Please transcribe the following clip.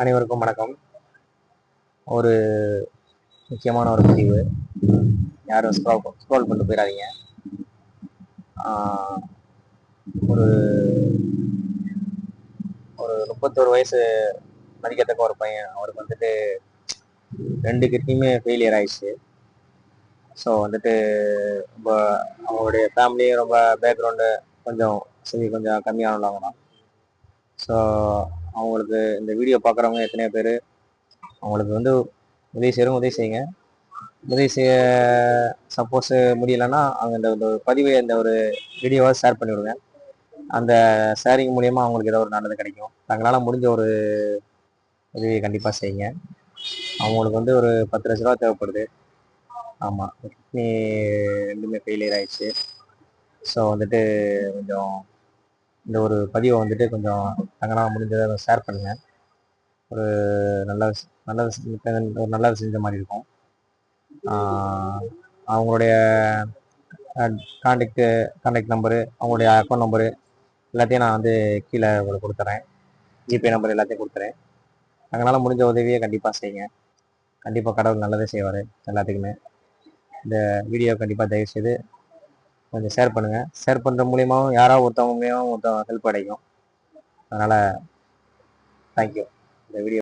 அனைவருக்கும் வணக்கம். ஒரு முக்கியமான ஒரு பதிவு. யாரும் ஸ்க்ரோல் பண்ணிட்டு போயிடாதீங்க. ஒரு ஒரு 31 வயசு மதிக்கத்தக்க ஒரு பையன். அவருக்கு வந்துட்டு 2 கிட்னியுமே ஃபெயிலியர் ஆயிடுச்சு. ஸோ வந்துட்டு ரொம்ப அவங்களுடைய ஃபேமிலியும் ரொம்ப பேக்ரவுண்டு கொஞ்சம் கம்மியானவங்க தான். ஸோ அவங்களுக்கு இந்த வீடியோ பார்க்குறவங்க எத்தனையோ பேர் அவங்களுக்கு வந்து உதவி செய்யுங்க. உதவி செய்ய சப்போஸ் முடியலைன்னா அவங்க இந்த பதிவை இந்த ஒரு வீடியோவை ஷேர் பண்ணிவிடுங்க. அந்த ஷேரிங் மூலியமாக அவங்களுக்கு ஏதோ ஒரு நல்லது கிடைக்கும். தங்களால் முடிஞ்ச ஒரு உதவியை கண்டிப்பாக செய்யுங்க. அவங்களுக்கு வந்து ஒரு 10 லட்ச ரூபா தேவைப்படுது. ஆமாம், கிட்னி 2மே ஃபெயிலியர் ஆயிடுச்சு. ஸோ வந்துட்டு கொஞ்சம் இந்த ஒரு பதிவை வந்துட்டு கொஞ்சம் தங்களால் முடிஞ்சதை ஷேர் பண்ணுங்கள். ஒரு நல்ல ஒரு நல்லது செஞ்ச மாதிரி இருக்கும். அவங்களுடைய கான்டாக்ட் நம்பரு, அவங்களுடைய அக்கௌண்ட் நம்பரு எல்லாத்தையும் நான் வந்து கீழே உங்களுக்கு கொடுத்துறேன். ஜிபே நம்பர் எல்லாத்தையும் கொடுத்துறேன். தங்களால் முடிஞ்ச உதவியை கண்டிப்பாக செய்யுங்க. கண்டிப்பாக கடவுள் நல்லதே செய்வார் எல்லாத்துக்குமே. இந்த வீடியோ கண்டிப்பாக தயவுசெய்து கொஞ்சம் ஷேர் பண்ணுங்கள். ஷேர் பண்ணுற மூலியமாகவும் யாராவது ஒருத்தவங்க மூலியமாக ஹெல்ப் கிடைக்கும். அதனால் தேங்க்யூ. இந்த வீடியோ